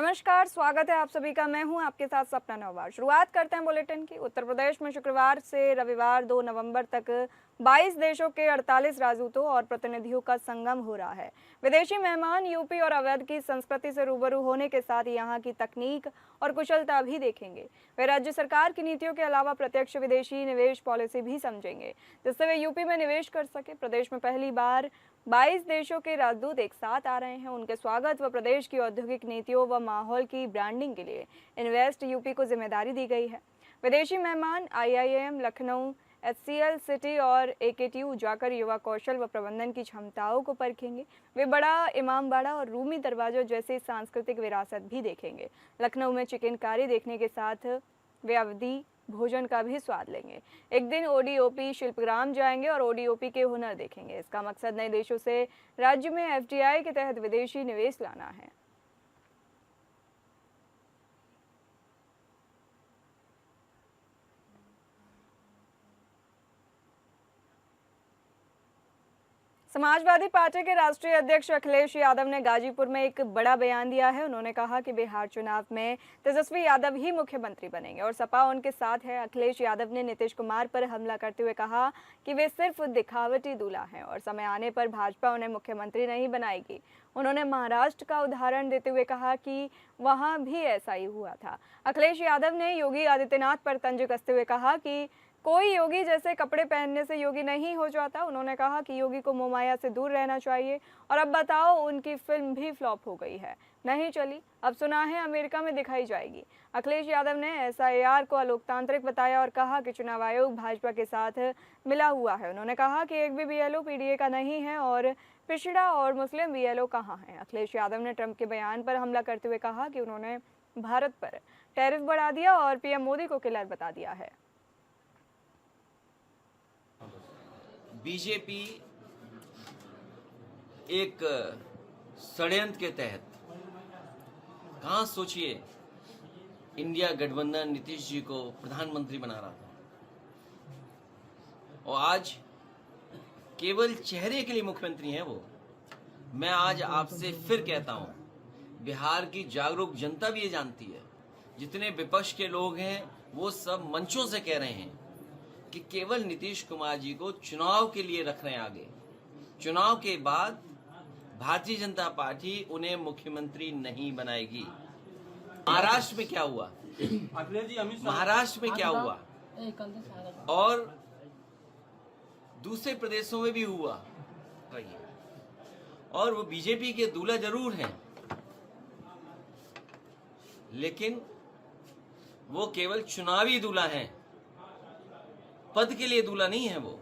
नमस्कार, स्वागत है आप सभी का। मैं हूं आपके साथ सपना नौवार। शुरुआत करते हैं बुलेटिन की। उत्तर प्रदेश में शुक्रवार से रविवार 2 नवंबर तक 22 देशों के 48 राजदूतों और प्रतिनिधियों का संगम हो रहा है। विदेशी मेहमान यूपी और अवध की संस्कृति से रूबरू होने के साथ यहां की तकनीक और कुशलता भी देखेंगे। वे राज्य सरकार की नीतियों के अलावा प्रत्यक्ष विदेशी निवेश पॉलिसी भी समझेंगे, जिससे वे यूपी में निवेश कर सके। प्रदेश में पहली बार 22 देशों के राजदूत एक साथ आ रहे हैं। उनके स्वागत व प्रदेश की औद्योगिक नीतियों व माहौल की ब्रांडिंग के लिए इन्वेस्ट यूपी को जिम्मेदारी दी गई है। विदेशी मेहमान IIM, लखनऊ, HCL सिटी और AKTU जाकर युवा कौशल व प्रबंधन की क्षमताओं को परखेंगे। वे बड़ा इमामबाड़ा और रूमी दरवाजों जैसी सांस्कृतिक विरासत भी देखेंगे। लखनऊ में चिकनकारी देखने के साथ वे अवधी भोजन का भी स्वाद लेंगे। एक दिन ODOP शिल्पग्राम जाएंगे और ODOP के हुनर देखेंगे। इसका मकसद नए देशों से राज्य में FDI के तहत विदेशी निवेश लाना है। समाजवादी पार्टी के राष्ट्रीय अध्यक्ष अखिलेश यादव ने गाजीपुर में एक बड़ा बयान दिया है। उन्होंने कहा कि बिहार चुनाव में तेजस्वी यादव ही मुख्यमंत्री बनेंगे और सपा उनके साथ है। अखिलेश यादव ने नीतीश कुमार पर हमला करते हुए कहा कि वे सिर्फ दिखावटी दूल्हा हैं और समय आने पर भाजपा उन्हें मुख्यमंत्री नहीं बनाएगी। उन्होंने महाराष्ट्र का उदाहरण देते हुए कहा कि वहां भी ऐसा ही हुआ था। अखिलेश यादव ने योगी आदित्यनाथ पर तंज कसते हुए कहा कि कोई योगी जैसे कपड़े पहनने से योगी नहीं हो जाता। उन्होंने कहा कि योगी को मोहमाया से दूर रहना चाहिए। और अब बताओ, उनकी फिल्म भी फ्लॉप हो गई है, नहीं चली, अब सुना है अमेरिका में दिखाई जाएगी। अखिलेश यादव ने SIR को अलोकतांत्रिक बताया और कहा कि चुनाव आयोग भाजपा के साथ मिला हुआ है। उन्होंने कहा कि एक भी BLO PDA का नहीं है और पिछड़ा और मुस्लिम BLO कहाँ है। अखिलेश यादव ने ट्रंप के बयान पर हमला करते हुए कहा कि उन्होंने भारत पर टैरिफ बढ़ा दिया और PM मोदी को किलर बता दिया है। बीजेपी एक षड्यंत्र के तहत, कहाँ सोचिए, इंडिया गठबंधन नीतीश जी को प्रधानमंत्री बना रहा था और आज केवल चेहरे के लिए मुख्यमंत्री हैं वो। मैं आज आपसे फिर कहता हूं, बिहार की जागरूक जनता भी ये जानती है, जितने विपक्ष के लोग हैं वो सब मंचों से कह रहे हैं कि केवल नीतीश कुमार जी को चुनाव के लिए रख रहे हैं आगे। चुनाव के बाद भारतीय जनता पार्टी उन्हें मुख्यमंत्री नहीं बनाएगी। महाराष्ट्र में क्या हुआ, महाराष्ट्र में क्या हुआ और दूसरे प्रदेशों में भी हुआ, और वो बीजेपी के दूल्हा जरूर हैं, लेकिन वो केवल चुनावी दूल्हा हैं, पद के लिए दूल्हा नहीं है वो।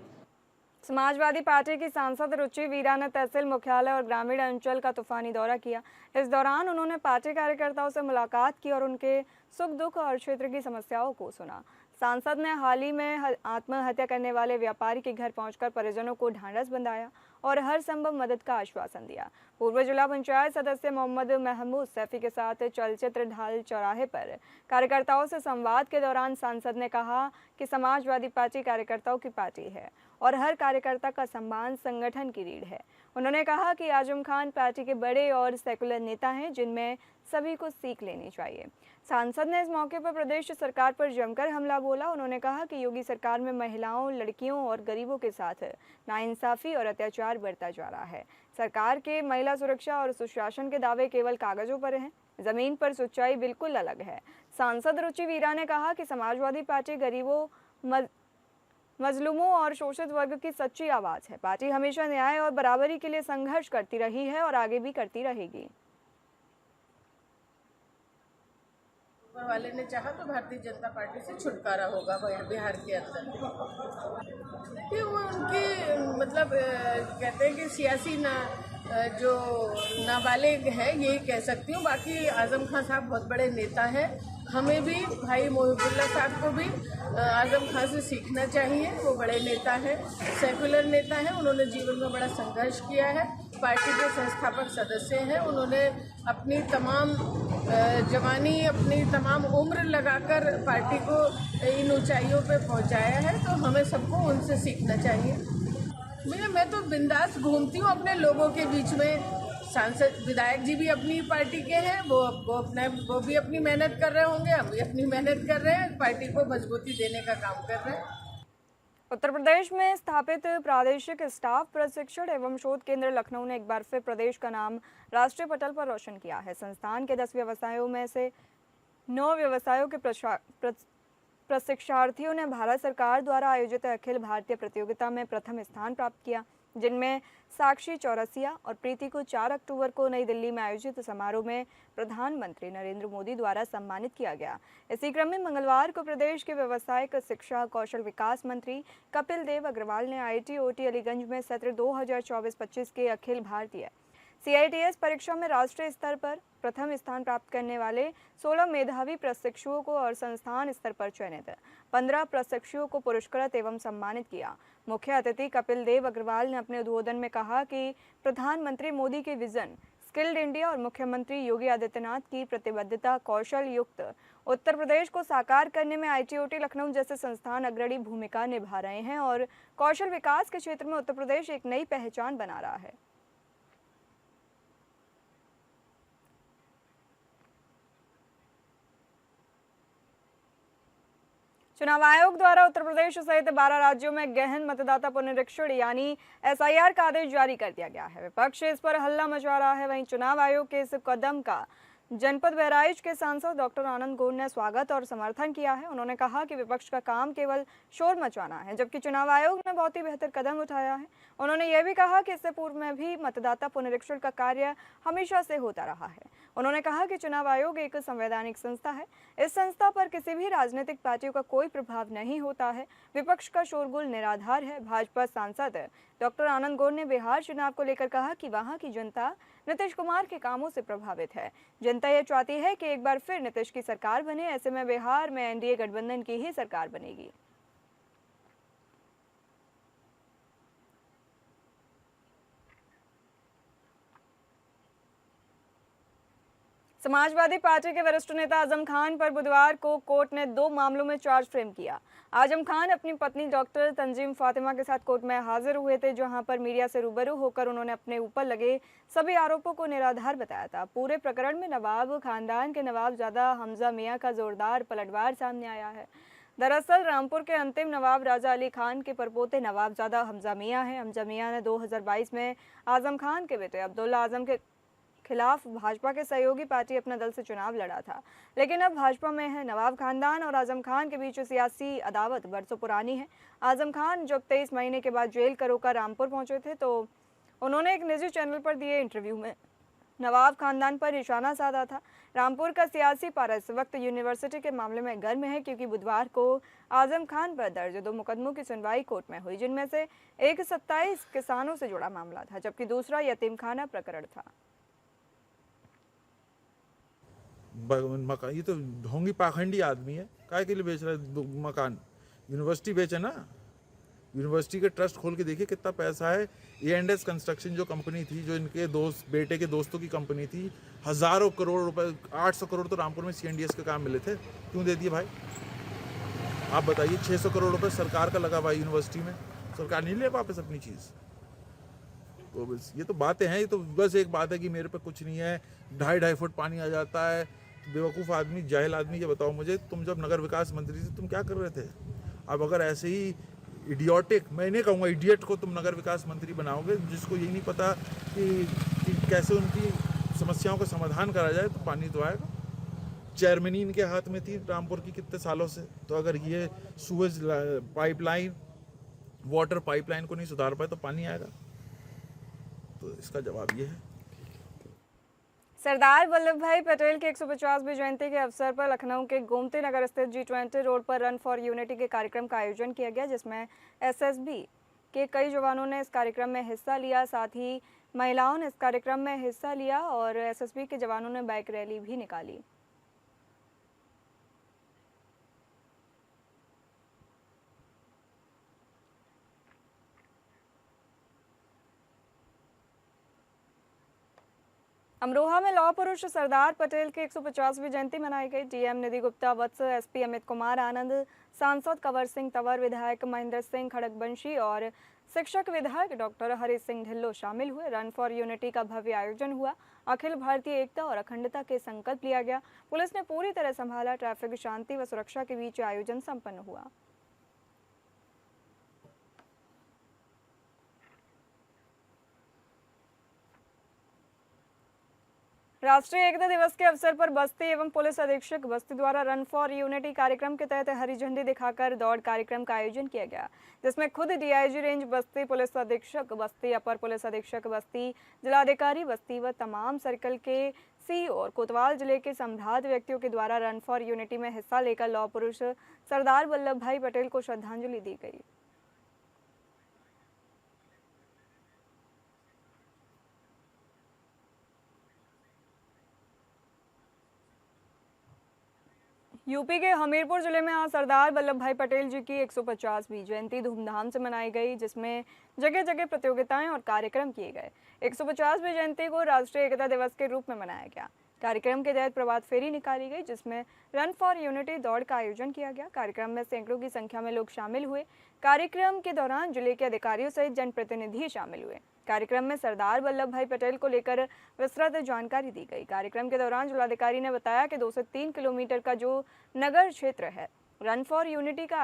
समाजवादी पार्टी की सांसद रुचि वीरा ने तहसील मुख्यालय और ग्रामीण अंचल का तूफानी दौरा किया। इस दौरान उन्होंने पार्टी कार्यकर्ताओं से मुलाकात की और उनके सुख दुख और क्षेत्र की समस्याओं को सुना। सांसद ने हाल ही में आत्महत्या करने वाले व्यापारी के घर पहुंचकर परिजनों को ढांढस बंधाया और हर संभव मदद का आश्वासन दिया। पूर्व जिला पंचायत सदस्य मोहम्मद महमूद सैफी के साथ चलचित्र ढाल चौराहे पर कार्यकर्ताओं से संवाद के दौरान सांसद ने कहा कि समाजवादी पार्टी कार्यकर्ताओं की पार्टी है और हर कार्यकर्ता का सम्मान संगठन की रीढ़ है। उन्होंने कहा कि आजम खान पार्टी के बड़े और सेकुलर नेता हैं, जिनमें सभी को सीख लेनी चाहिए। सांसद ने इस मौके पर प्रदेश सरकार पर जमकर हमला बोला। उन्होंने कहा कि योगी सरकार में महिलाओं, लड़कियों और गरीबों के साथ नाइंसाफी और अत्याचार बढ़ता जा रहा है। सरकार के महिला सुरक्षा और सुशासन के दावे केवल कागजों पर हैं, जमीन पर सच्चाई बिल्कुल अलग है। सांसद रुचि वीरा ने कहा कि समाजवादी पार्टी गरीबों, मजलूमों और शोषित वर्ग की सच्ची आवाज है। पार्टी हमेशा न्याय और बराबरी के लिए संघर्ष करती रही है और आगे भी करती रहेगी। ऊपर वाले ने चाहा तो भारतीय जनता पार्टी से छुटकारा होगा बिहार के अंदर। कि वो उनकी मतलब कहते हैं कि सियासी जो नाबालिग है, यही कह सकती हूँ। बाकी आजम खान साहब बहुत बड़े नेता हैं। हमें भी, भाई मोहिबुल्ला साहब को भी आजम खान से सीखना चाहिए। वो बड़े नेता हैं, सेकुलर नेता हैं। उन्होंने जीवन में बड़ा संघर्ष किया है। पार्टी के संस्थापक सदस्य हैं। उन्होंने अपनी तमाम जवानी, अपनी तमाम उम्र लगाकर पार्टी को इन ऊंचाइयों पे पहुंचाया है। तो हमें सबको उनसे सीखना चाहिए। मैं तो बिंदास घूमती हूँ अपने लोगों के बीच में। सांसद विधायक जी भी अपनी पार्टी के हैं, वो भी अपनी मेहनत कर रहे होंगे, हम भी अपनी मेहनत कर रहे हैं, पार्टी को मजबूती देने का काम कर रहे हैं। उत्तर प्रदेश में स्थापित प्रादेशिक स्टाफ प्रशिक्षण एवं शोध केंद्र लखनऊ ने एक बार फिर प्रदेश का नाम राष्ट्रीय पटल पर रोशन किया है। संस्थान के 10 व्यवसायों में से 9 व्यवसायों के प्रशिक्षार्थियों ने भारत सरकार द्वारा आयोजित अखिल भारतीय प्रतियोगिता में प्रथम स्थान प्राप्त किया, जिनमें साक्षी चौरसिया और प्रीति को 4 अक्टूबर को नई दिल्ली में आयोजित समारोह में प्रधानमंत्री नरेंद्र मोदी द्वारा सम्मानित किया गया। इसी क्रम में मंगलवार को प्रदेश के व्यावसायिक शिक्षा कौशल विकास मंत्री कपिल देव अग्रवाल ने IIT-OT अलीगंज में सत्र 2024-25 के अखिल भारतीय CITS परीक्षा में राष्ट्रीय स्तर पर प्रथम स्थान प्राप्त करने वाले 16 मेधावी प्रशिक्षुओं को और संस्थान स्तर पर चयनित 15 प्रशिक्षुओं को पुरस्कृत एवं सम्मानित किया। मुख्य अतिथि कपिल देव अग्रवाल ने अपने उद्बोधन में कहा कि प्रधानमंत्री मोदी के विजन स्किल्ड इंडिया और मुख्यमंत्री योगी आदित्यनाथ की प्रतिबद्धता कौशल युक्त उत्तर प्रदेश को साकार करने में IIT-OT लखनऊ जैसे संस्थान अग्रणी भूमिका निभा रहे हैं और कौशल विकास के क्षेत्र में उत्तर प्रदेश एक नई पहचान बना रहा है। चुनाव आयोग द्वारा उत्तर प्रदेश सहित 12 राज्यों में गहन मतदाता पुनरीक्षण यानी SIR का आदेश जारी कर दिया गया है। विपक्ष इस पर हल्ला मचा रहा है। वहीं चुनाव आयोग के इस कदम का जनपद बहराइच के सांसद डॉक्टर आनंद गोड़ ने स्वागत और समर्थन किया है। उन्होंने कहा कि विपक्ष का काम केवल शोर मचाना है, जबकि चुनाव आयोग ने बहुत ही बेहतर कदम उठाया है। उन्होंने यह भी कहा कि इससे पूर्व में भी मतदाता पुनरीक्षण का कार्य हमेशा से होता रहा है। उन्होंने कहा कि चुनाव आयोग एक संवैधानिक संस्था है, इस संस्था पर किसी भी राजनीतिक पार्टियों का कोई प्रभाव नहीं होता है। विपक्ष का शोरगुल निराधार है। भाजपा सांसद डॉक्टर आनंद गोड़ ने बिहार चुनाव को लेकर कहा कि वहां की जनता नीतीश कुमार के कामों से प्रभावित है। जनता ये चाहती है कि एक बार फिर नीतीश की सरकार बने, ऐसे में बिहार में NDA गठबंधन की ही सरकार बनेगी। समाजवादी पार्टी के वरिष्ठ नेता आजम खान पर बुधवार को कोर्ट ने 2 मामलों में चार्ज फ्रेम किया। आजम खान अपनी पत्नी डॉक्टर तंजीम फातिमा के साथ कोर्ट में हाजिर हुए थे, जहां पर मीडिया से रूबरू होकर उन्होंने अपने ऊपर लगे सभी आरोपों को निराधार बताया था। पूरे प्रकरण में नवाब खानदान के नवाबजादा हमजा मियां का जोरदार पलटवार सामने आया है। दरअसल रामपुर के अंतिम नवाब राजा अली खान के परपोते नवाबजादा हमजा मियां हैं। हमजा मियां ने 2022 में आजम खान के बेटे अब्दुल्ला आजम के खिलाफ भाजपा के सहयोगी पार्टी अपना दल से चुनाव लड़ा था, लेकिन अब भाजपा में है। नवाब खानदान और आजम खान के बीच सियासी अदावत बरसों पुरानी है। आजम खान जब 23 महीने के बाद जेल कर होकर रामपुर पहुंचे थे तो उन्होंने एक निजी चैनल पर दिए इंटरव्यू में नवाब खानदान पर निशाना साधा था। रामपुर का सियासी पारा इस वक्त यूनिवर्सिटी के मामले में गर्म है, क्योंकि बुधवार को आजम खान पर दर्ज 2 मुकदमों की सुनवाई कोर्ट में हुई, जिनमें से एक 27 किसानों से जुड़ा मामला था, जबकि दूसरा यतीम खाना प्रकरण था। मकान ये तो ढोंगी पाखंडी आदमी है, काय के लिए बेच रहा है मकान? यूनिवर्सिटी बेचे ना, यूनिवर्सिटी के ट्रस्ट खोल के देखिए कितना पैसा है। A&S कंस्ट्रक्शन जो कंपनी थी, जो इनके दोस्त बेटे के दोस्तों की कंपनी थी, हजारों करोड़ रुपए, 800 करोड़ तो रामपुर में CNDS के काम मिले थे, क्यों दे दिए भाई? आप बताइए। 600 करोड़ रुपए सरकार का लगा हुआ यूनिवर्सिटी में, सरकार नहीं ले वापस अपनी चीज़। तो बस ये तो बातें हैं, ये तो बस एक बात है कि मेरे पे कुछ नहीं है, 2.5 फुट पानी आ जाता है। बेवकूफ़ आदमी, जाहिल आदमी, ये बताओ मुझे, तुम जब नगर विकास मंत्री थे तुम क्या कर रहे थे? अब अगर ऐसे ही इडियोटिक, मैं नहीं कहूँगा इडियट को तुम नगर विकास मंत्री बनाओगे, जिसको ये नहीं पता कि कैसे उनकी समस्याओं का समाधान करा जाए, तो पानी तो आएगा। चेयरमैनी इनके हाथ में थी रामपुर की कितने सालों से, तो अगर ये सूएज पाइपलाइन, वाटर पाइपलाइन को नहीं सुधार पाए तो पानी आएगा? तो इसका जवाब ये है। सरदार वल्लभ भाई पटेल के 150वीं जयंती के अवसर पर लखनऊ के गोमती नगर स्थित G20 रोड पर रन फॉर यूनिटी के कार्यक्रम का आयोजन किया गया, जिसमें SSB के कई जवानों ने इस कार्यक्रम में हिस्सा लिया। साथ ही महिलाओं ने इस कार्यक्रम में हिस्सा लिया और SSB के जवानों ने बाइक रैली भी निकाली। अमरोहा में लौह पुरुष सरदार पटेल की 150वीं जयंती मनाई गई। DM निधि गुप्ता वत्स, SP अमित कुमार आनंद, सांसद कंवर सिंह तंवर, विधायक महेंद्र सिंह खड़गवंशी और शिक्षक विधायक डॉक्टर हरि सिंह ढिल्लों शामिल हुए। रन फॉर यूनिटी का भव्य आयोजन हुआ। अखिल भारतीय एकता और अखंडता के संकल्प लिया गया। पुलिस ने पूरी तरह संभाला। ट्रैफिक शांति व सुरक्षा के बीच आयोजन संपन्न हुआ। राष्ट्रीय एकता दिवस के अवसर पर बस्ती एवं पुलिस अधीक्षक बस्ती द्वारा रन फॉर यूनिटी कार्यक्रम के तहत हरी झंडी दिखाकर दौड़ कार्यक्रम का आयोजन किया गया, जिसमें खुद डीआईजी रेंज बस्ती, पुलिस अधीक्षक बस्ती, अपर पुलिस अधीक्षक बस्ती, जिलाधिकारी बस्ती व तमाम सर्कल के सीईओ और कोतवाल जिले के संबद्ध व्यक्तियों के द्वारा रन फॉर यूनिटी में हिस्सा लेकर लौह पुरुष सरदार वल्लभ भाई पटेल को श्रद्धांजलि दी गई। यूपी के हमीरपुर जिले में आज सरदार वल्लभ भाई पटेल जी की 150वीं जयंती धूमधाम से मनाई गई, जिसमें जगह जगह प्रतियोगिताएं और कार्यक्रम किए गए। 150वीं जयंती को राष्ट्रीय एकता दिवस के रूप में मनाया गया। कार्यक्रम के तहत प्रभात फेरी निकाली गई, जिसमें रन फॉर यूनिटी दौड़ का आयोजन किया गया। कार्यक्रम में सैकड़ों की संख्या में लोग शामिल हुए। कार्यक्रम के दौरान जिले के अधिकारियों सहित जनप्रतिनिधि शामिल हुए। कार्यक्रम में सरदार वल्लभ भाई पटेल को लेकर विस्तृत जानकारी दी गई। कार्यक्रम के दौरान जिलाधिकारी ने बताया कि 2 से 3 किलोमीटर का जो नगर क्षेत्र है, रन फॉर यूनिटी का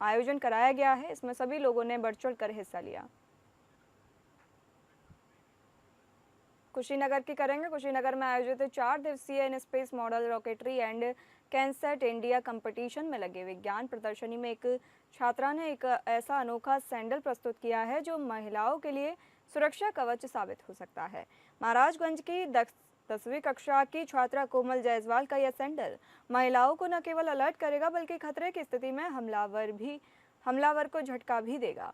आयोजन कराया गया है। इसमें सभी लोगों ने बढ़ चढ़ कर हिस्सा लिया। कुशीनगर की करेंगे। कुशीनगर में आयोजित 4 दिवसीय in space model rocketry and CanSat India competition में लगे विज्ञान प्रदर्शनी में एक छात्रा ने एक ऐसा अनोखा सैंडल प्रस्तुत किया है जो महिलाओं के लिए सुरक्षा कवच साबित हो सकता है। महाराजगंज की 10वीं कक्षा की छात्रा कोमल जायसवाल का यह सैंडल महिलाओं को न केवल अलर्ट करेगा बल्कि खतरे की स्थिति में हमलावर को झटका भी देगा।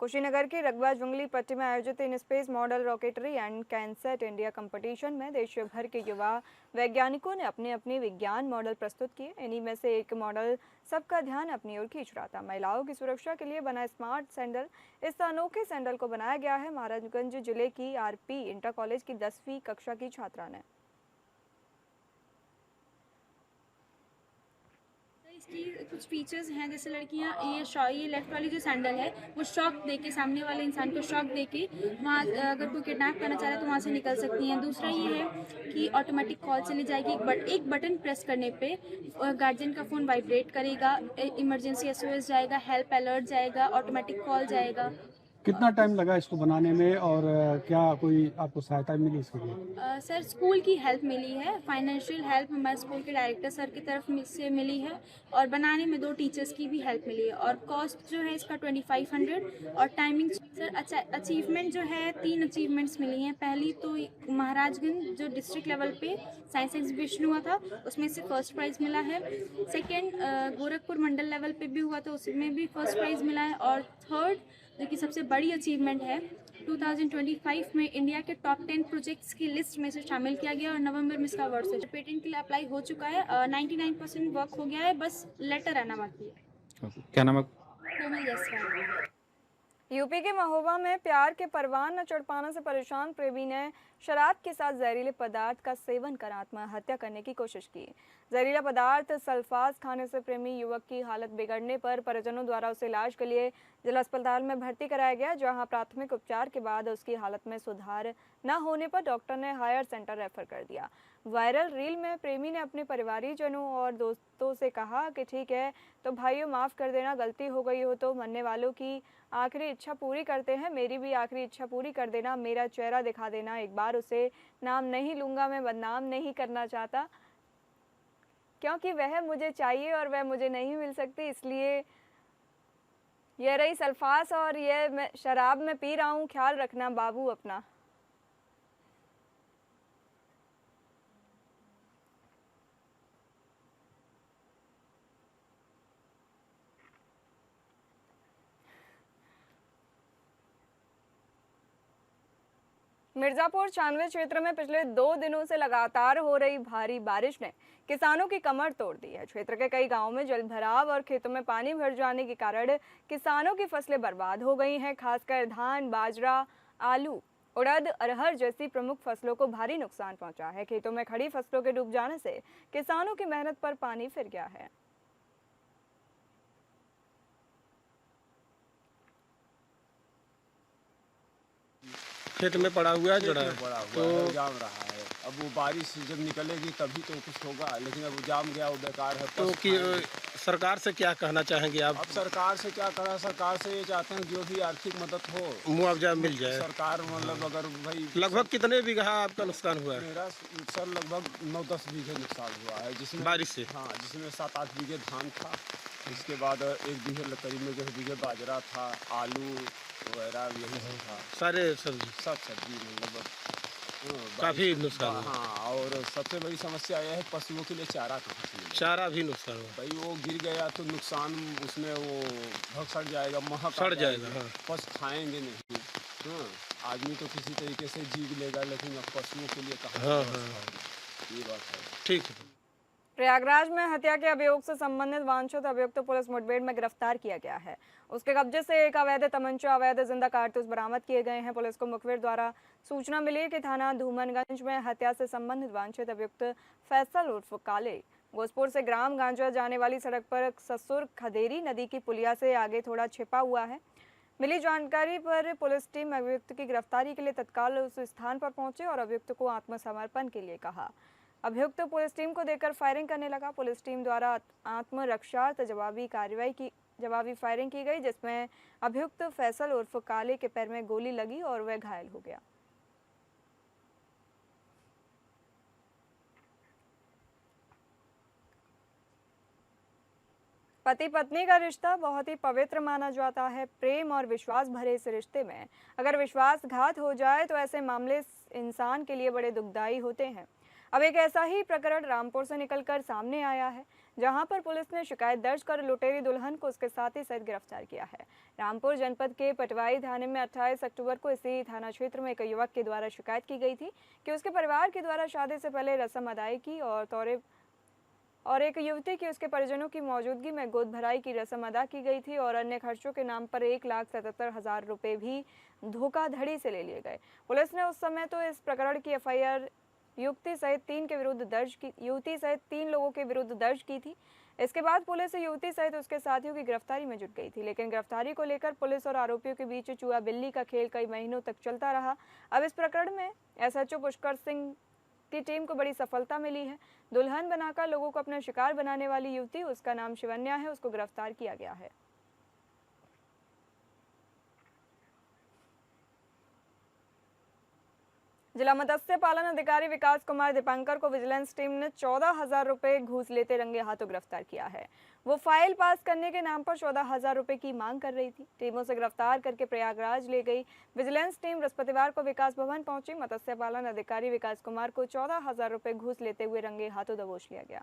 कुशीनगर की रगबा जुंगली पट्टी में आयोजित in space model rocketry and CanSat India competition में देश भर के युवा वैज्ञानिकों ने अपने अपने विज्ञान मॉडल प्रस्तुत किए। इन्हीं में से एक मॉडल सबका ध्यान अपनी ओर खींच रहा था। महिलाओं की सुरक्षा के लिए बना स्मार्ट सैंडल। इस अनोखे सैंडल को बनाया गया है महाराजगंज जिले की आरपी इंटर कॉलेज की 10वीं कक्षा की छात्रा ने। इसकी कुछ फीचर्स हैं, जैसे लड़कियां ये लेफ्ट वाली जो सैंडल है वो शॉक देके, सामने वाले इंसान को शॉक देके वहाँ अगर कोई किडनैप करना चाह रहा है तो वहाँ से निकल सकती हैं। दूसरा ये है कि ऑटोमेटिक कॉल चली जाएगी। एक बटन प्रेस करने पे गार्जियन का फ़ोन वाइब्रेट करेगा, इमरजेंसी एसओएस जाएगा, हेल्प अलर्ट जाएगा, ऑटोमेटिक कॉल जाएगा। कितना टाइम लगा इसको बनाने में और क्या कोई आपको सहायता मिली इसके लिए? सर, स्कूल की हेल्प मिली है, फाइनेंशियल हेल्प हमारे स्कूल के डायरेक्टर सर की तरफ से मिली है और बनाने में 2 टीचर्स की भी हेल्प मिली है और कॉस्ट जो है इसका 2500 और टाइमिंग। सर, अच्छा, अचीवमेंट जो है 3 अचीवमेंट्स मिली हैं। पहली तो महाराजगंज जो डिस्ट्रिक्ट लेवल पे साइंस एग्जीबिशन हुआ था उसमें से फर्स्ट प्राइज़ मिला है। सेकेंड, गोरखपुर मंडल लेवल पे भी हुआ था, उसमें भी फर्स्ट प्राइज़ मिला है। और थर्ड, जो कि सबसे बड़ी अचीवमेंट है, 2025 में इंडिया के टॉप 10 प्रोजेक्ट्स की लिस्ट में से शामिल किया गया और नवंबर में इसका अवार्ड से पेटेंट के लिए अप्लाई हो चुका है। 99% वर्क हो गया है, बस लेटर आना बाकी है। क्या नाम है? कोमल जायसवाल। यूपी के महोबा में प्यार के परवान न चढ़ पाने से परेशान प्रेमी ने शराब के साथ जहरीले पदार्थ का सेवन कर आत्महत्या करने की कोशिश की। जहरीला पदार्थ सल्फास खाने से प्रेमी युवक की हालत बिगड़ने पर परिजनों द्वारा उसे इलाज के लिए जिला अस्पताल में भर्ती कराया गया, जहां प्राथमिक उपचार के बाद उसकी हालत में सुधार न होने पर डॉक्टर ने हायर सेंटर रेफर कर दिया। वायरल रील में प्रेमी ने अपने परिवारीजनों और दोस्तों से कहा कि ठीक है तो भाइयों माफ़ कर देना, गलती हो गई हो तो मरने वालों की आखिरी इच्छा पूरी करते हैं, मेरी भी आखिरी इच्छा पूरी कर देना, मेरा चेहरा दिखा देना, एक बार उसे नाम नहीं लूँगा, मैं बदनाम नहीं करना चाहता क्योंकि वह मुझे चाहिए और वह मुझे नहीं मिल सकती, इसलिए यह रही सल्फास और यह मैं शराब में पी रहा हूँ, ख्याल रखना बाबू अपना। मिर्जापुर छानवे क्षेत्र में पिछले 2 दिनों से लगातार हो रही भारी बारिश ने किसानों की कमर तोड़ दी है। क्षेत्र के कई गांवों में जल भराव और खेतों में पानी भर जाने के कारण किसानों की फसलें बर्बाद हो गई हैं। खासकर धान, बाजरा, आलू, उड़द, अरहर जैसी प्रमुख फसलों को भारी नुकसान पहुंचा है। खेतों में खड़ी फसलों के डूब जाने से किसानों की मेहनत पर पानी फिर गया है। खेत में पड़ा हुआ है, जड़ा है। पड़ा हुआ तो है, जाम रहा है। अब वो बारिश जब निकलेगी तभी तो कुछ होगा, लेकिन अब जाम गया, वो बेकार है। तो कि सरकार से क्या कहना चाहेंगे आप? अब सरकार से क्या करा, सरकार से ये चाहते हैं जो भी आर्थिक मदद हो, मुआवजा मिल जाए। सरकार मतलब अगर भाई लगभग कितने बीघा आपका नुकसान हुआ है मेरा सर लगभग 9-10 बीघे नुकसान हुआ है, जिसमें बारिश से? हाँ, जिसमें 7-8 बीघे धान था, उसके बाद 1 बीघे करीब में 10 बीघे बाजरा था, आलू वगैरह यही सब था, सारे सब्जी सब सब्जी मतलब काफी नुकसान हुआ। हाँ, और सबसे बड़ी समस्या यह है पशुओं के लिए चारा कहाँ से मिलेगा। चारा भी नुकसान हुआ। भाई वो गिर गया तो नुकसान, उसमें वो भग सड़ जाएगा, महक सड़ जाएगा। हाँ। पशु खाएंगे नहीं। हाँ, आदमी तो किसी तरीके से जी लेगा, लेकिन अब पशुओं के लिए कहाँ हाँ, से हाँ। व्यवस्था होगी? ये बात है। ठीक है। प्रयागराज में हत्या के अभियोग से संबंधित वांछित अभियुक्त तो पुलिस मुठभेड़ में गिरफ्तार किया गया है। उसके कब्जे से एक अवैध तमंचा, अवैध जिंदा कारतूस बरामद किए गए हैं। पुलिस को मुखबिर द्वारा सूचना मिली कि थाना धूमनगंज में हत्या से संबंधित वांछित अभियुक्त फैसल उर्फ काले गोसपुर से ग्राम गांजा जाने वाली सड़क पर ससुर खदेरी नदी की पुलिया से आगे थोड़ा छिपा हुआ है। मिली जानकारी पर पुलिस टीम अभियुक्त की गिरफ्तारी के लिए तत्काल उस स्थान पर पहुंचे और अभियुक्त को आत्मसमर्पण के लिए कहा। अभियुक्त पुलिस टीम को देखकर फायरिंग करने लगा। पुलिस टीम द्वारा आत्मरक्षार्थ जवाबी फायरिंग की गई, जिसमें अभियुक्त फैसल उर्फ काले के पैर में गोली लगी और वह घायल हो गया। पति पत्नी का रिश्ता बहुत ही पवित्र माना जाता है। प्रेम और विश्वास भरे इस रिश्ते में अगर विश्वासघात हो जाए तो ऐसे मामले इंसान के लिए बड़े दुखदायी होते हैं। अब एक ऐसा ही प्रकरण रामपुर से निकलकर सामने आया है, जहां पर पुलिस ने शिकायत दर्ज कर लुटेरी दुल्हन को उसके साथी सहित गिरफ्तार किया है। रामपुर जनपद के पटवाई थाने में 28 अक्टूबर को इसी थाना क्षेत्र में एक युवक के द्वारा शिकायत की गई थी कि उसके परिवार के द्वारा शादी से पहले रस्म अदायगी और एक युवती की उसके परिजनों की मौजूदगी में गोद भराई की रस्म अदा की गई थी और अन्य खर्चों के नाम पर 1,77,000 रुपये भी धोखाधड़ी से ले लिए गए। पुलिस ने उस समय तो इस प्रकरण की FIR युवती सहित 3 लोगों के विरुद्ध दर्ज की थी। इसके बाद पुलिस युवती सहित उसके साथियों की गिरफ्तारी में जुट गई थी, लेकिन गिरफ्तारी को लेकर पुलिस और आरोपियों के बीच चूहा बिल्ली का खेल कई महीनों तक चलता रहा। अब इस प्रकरण में SHO पुष्कर सिंह की टीम को बड़ी सफलता मिली है। दुल्हन बनाकर लोगों को अपना शिकार बनाने वाली युवती, उसका नाम शिवन्या है, उसको गिरफ्तार किया गया है। जिला मत्स्य पालन अधिकारी विकास कुमार दीपांकर को विजिलेंस टीम ने 14,000 रुपये घूस लेते रंगे हाथों गिरफ्तार किया है। वो फाइल पास करने के नाम पर 14,000 रुपये की मांग कर रही थी। टीमों से गिरफ्तार करके प्रयागराज ले गई विजिलेंस टीम बृहस्पतिवार को विकास भवन पहुंची। मत्स्य पालन अधिकारी विकास कुमार को 14,000 रुपये घूस लेते हुए रंगे हाथों दबोच लिया गया।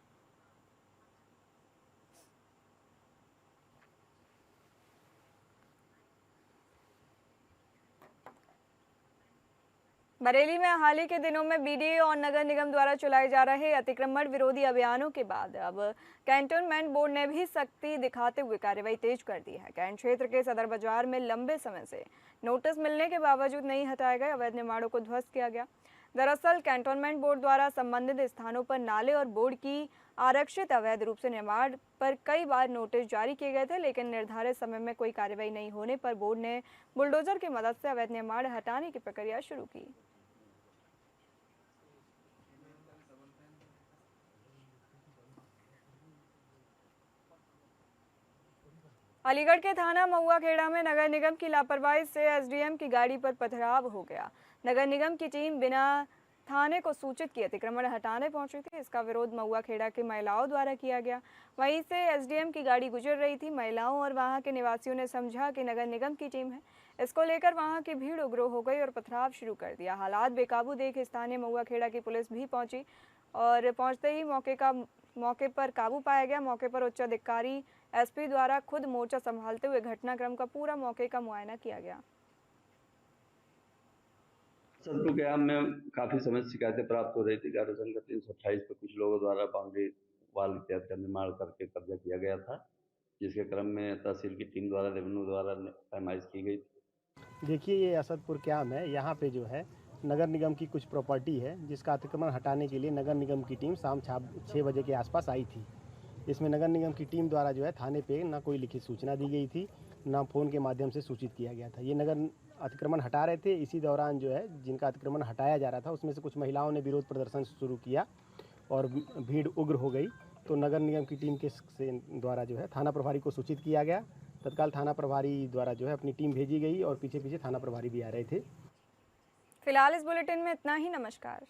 बरेली में हाल ही के दिनों में BDA और नगर निगम द्वारा चलाए जा रहे अतिक्रमण विरोधी अभियानों के बाद अब कैंटोनमेंट बोर्ड ने भी सख्ती दिखाते हुए कार्रवाई तेज कर दी है। कैंट क्षेत्र के सदर बाजार में लंबे समय से नोटिस मिलने के बावजूद नहीं हटाए गए अवैध निर्माणों को ध्वस्त किया गया। दरअसल कैंटोनमेंट बोर्ड द्वारा संबंधित स्थानों पर नाले और बोर्ड की आरक्षित अवैध रूप से निर्माण पर कई बार नोटिस जारी किए गए थे, लेकिन निर्धारित समय में कोई कार्रवाई नहीं होने पर बोर्ड ने बुलडोजर की मदद से अवैध निर्माण हटाने की प्रक्रिया शुरू की। अलीगढ़ के थाना महुआ खेड़ा में नगर निगम की लापरवाही से SDM की गाड़ी पर पथराव हो गया। नगर निगम की टीम बिना थाने को सूचित किए अतिक्रमण हटाने पहुंची थी। इसका विरोध महुआ खेड़ा की महिलाओं द्वारा किया गया। वहीं से SDM की गाड़ी गुजर रही थी। महिलाओं और वहां के निवासियों ने समझा कि नगर निगम की टीम है। इसको लेकर वहां की भीड़ उग्र हो गई और पथराव शुरू कर दिया। हालात बेकाबू देख स्थानीय महुआ खेड़ा की पुलिस भी पहुंची और पहुंचते ही मौके पर काबू पाया गया। मौके पर उच्च अधिकारी SP द्वारा खुद मोर्चा संभालते हुए घटनाक्रम का पूरा मौके का मुआयना किया गया। संतु के आम में काफी समय से शिकायतें प्राप्त हो रही थी। कार्यस्थल का 328 पे कुछ लोगों द्वारा बाउंड्री वाल इत्यादि का निर्माण करके कब्जा किया गया था, जिसके क्रम में तहसील की टीम द्वारा रेवेन्यू द्वारा पैमाइश की गई थी। देखिए, ये असदपुर क्या है, यहाँ पे जो है नगर निगम की कुछ प्रॉपर्टी है जिसका अतिक्रमण हटाने के लिए नगर निगम की टीम शाम 6 बजे के आसपास आई थी। इसमें नगर निगम की टीम द्वारा जो है थाने पे ना कोई लिखित सूचना दी गई थी, नाम फ़ोन के माध्यम से सूचित किया गया था। ये नगर अतिक्रमण हटा रहे थे, इसी दौरान जो है जिनका अतिक्रमण हटाया जा रहा था उसमें से कुछ महिलाओं ने विरोध प्रदर्शन शुरू किया और भीड़ उग्र हो गई। तो नगर निगम की टीम के द्वारा जो है थाना प्रभारी को सूचित किया गया। तत्काल थाना प्रभारी द्वारा जो है अपनी टीम भेजी गई और पीछे पीछे थाना प्रभारी भी आ रहे थे। फिलहाल इस बुलेटिन में इतना ही। नमस्कार।